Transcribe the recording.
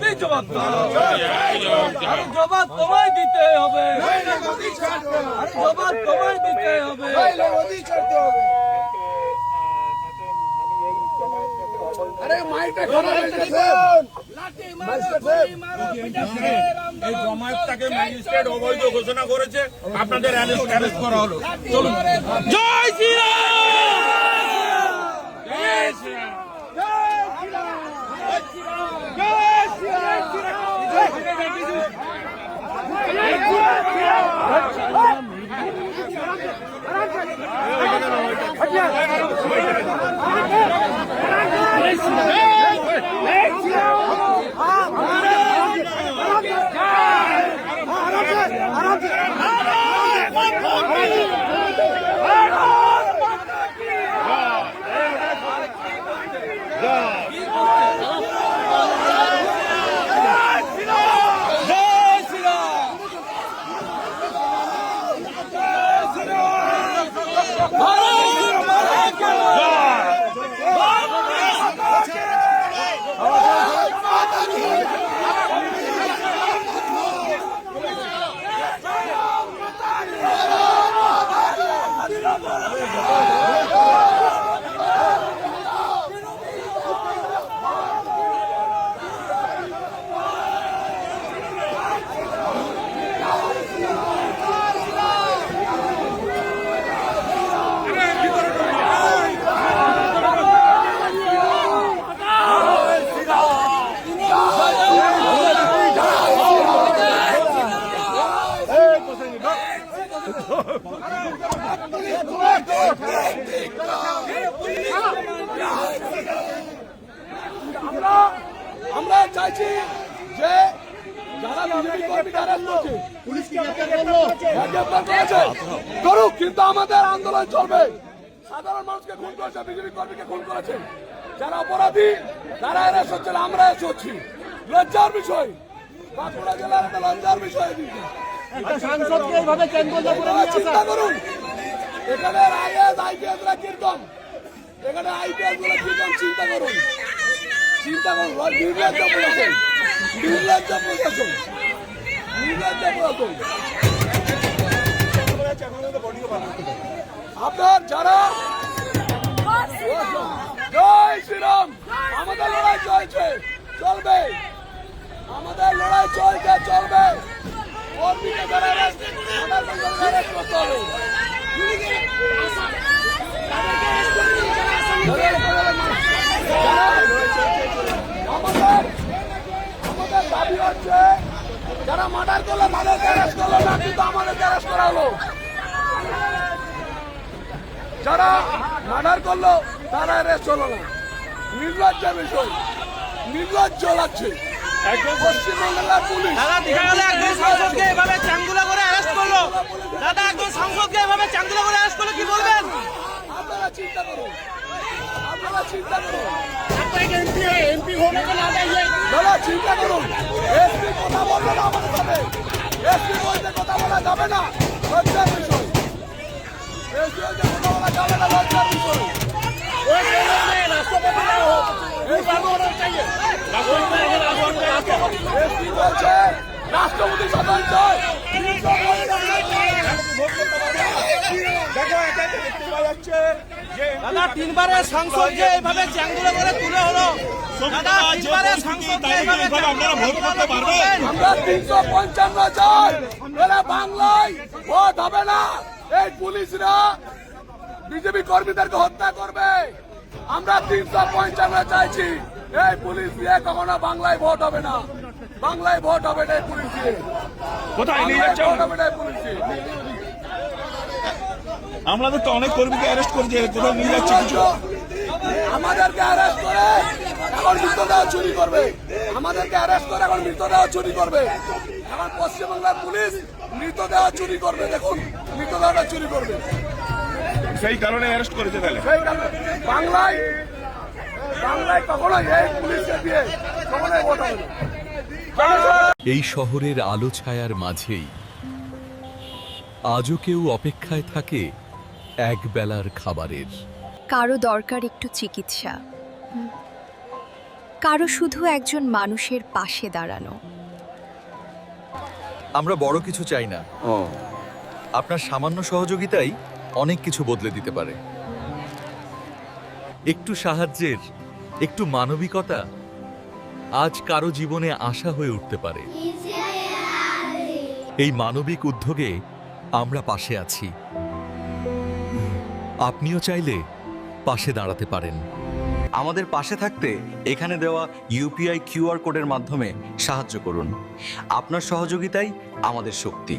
মোদি জবাব দাও, জবাব তোমায় দিতে হবে, জবাব তোমায় দিতে হবে। এই জমায়েতটাকে ম্যাজিস্ট্রেট অবৈধ ঘোষণা করেছে, আপনাদের অ্যারেস্ট করা হলো। চলুন। জয় শ্রীরাম, জয় শ্রীরাম, আমরা চাইছি যে যারা বিজেপি কর্মীরা পুলিশকে করুক, কিন্তু আমাদের আন্দোলন চলবে। সাধারণ মানুষকে খুন করেছে, বিজেপি কর্মীকে খুন করেছে, যারা অপরাধী তারা অ্যারেস্ট হচ্ছে, আমরা অ্যারেস্ট হচ্ছি। লজ্জার বিষয়, বাঁকুড়া জেলার একটা লজ্জার বিষয়। চিন্তা করুন, এখানে আইএস আইপিএসরা কীর্তন, এখানে আইপিএস গুলো কীর্তন। চিন্তা করুন, চিন্তা করুন, নির্লজ্জ প্রশাসন, নির্লজ্জ প্রশাসন, নির্লজ্জ প্রশাসন। আপনার যারা জয় শ্রীরাম, আমাদের লড়াই চলছে, চলবে, আমাদের লড়াই চলছে, চলবে। কর্মীকে যারা অ্যারেস্ট করতে হবে, আমাদের দাবি হচ্ছে যারা মার্ডার করলো তাদেরকে অ্যারেস্ট করলো না, কিন্তু আমাদেরকে অ্যারেস্ট করা হলো। যারা মার্ডার করলো তারা অ্যারেস্ট হলো না। নির্লজ্জের বিষয়, নির্লজ্জ লাগছে। পশ্চিমবাংলার পুলিশ একজন সাংসদকে এভাবে চাঙ্গুলা করে অ্যারেস্ট করলো, দাদা একজন সাংসদকে এভাবে চাঙ্গুলা করে অ্যারেস্ট করলো, কি বলবেন? আপনারা চিন্তা করুন, আপনারা চিন্তা করুন, দাদা চিন্তা করুন। এসপি কথা বলবে না আমাদের সাথে, এসপি বলতে কথা বলা যাবে না, লজ্জার বিষয়। এসপি বলতে কথা বলা যাবে না, লজ্জার বিষয়। এসপি বলছে রাষ্ট্রপতি শাসন চাই। দাদা তিনবারের সাংসদ যে এইভাবে চাঙ্গুলা করে তুলে হলো, দাদা তিনবারের সাংসদকে এইভাবে আপনারা ভোট করতে পারবেন? আমরা 355 চাই, এরা বাংলায় ভোট হবে না। এই পুলিশরা বিজেপি কর্মীদেরকে হত্যা করবে। আমরা 355 চাইছি, এই পুলিশ দিয়ে কখনো বাংলায় ভোট হবে না, বাংলায় ভোট হবে না। এই পুলিশ দিয়ে কোথায় নিয়ে যাচ্ছে? ভোট হবে না, এই পুলিশ দিয়ে। আমাদের তো অনেক কর্মীকে অ্যারেস্ট করেছে, কোথাও নিয়ে যাচ্ছে কিছু? আমাদেরকে অ্যারেস্ট করে এখন মৃতদেহ চুরি করবে, আমাদেরকে অ্যারেস্ট করে এখন মৃতদেহ চুরি করবে। এখন পশ্চিমবাংলার পুলিশ মৃতদেহ চুরি করবে, দেখুন মৃতদেহটা চুরি করবে। সেই কারণে অ্যারেস্ট করেছে। তাহলে বাংলায় বাংলায় কখনোই এই পুলিশকে দিয়ে কখনোই ভোট হবে না। এই শহরের আলো ছায়ার মাঝেই আজও কেউ অপেক্ষায় থাকে এক বেলার খাবারের। কারো দরকার একটু চিকিৎসা, কারো শুধু একজন মানুষের পাশে দাঁড়ানো। আমরা বড় কিছু চাই না, আপনার সামান্য সহযোগিতাই অনেক কিছু বদলে দিতে পারে। একটু সাহায্যের, একটু মানবিকতা আজ কারো জীবনে আশা হয়ে উঠতে পারে। এই মানবিক উদ্যোগে আমরা পাশে আছি। আপনিও চাইলে পাশে দাঁড়াতে পারেন। আমাদের পাশে থাকতে এখানে দেওয়া ইউপিআই কিউআর কোডের মাধ্যমে সাহায্য করুন। আপনার সহযোগিতাই আমাদের শক্তি।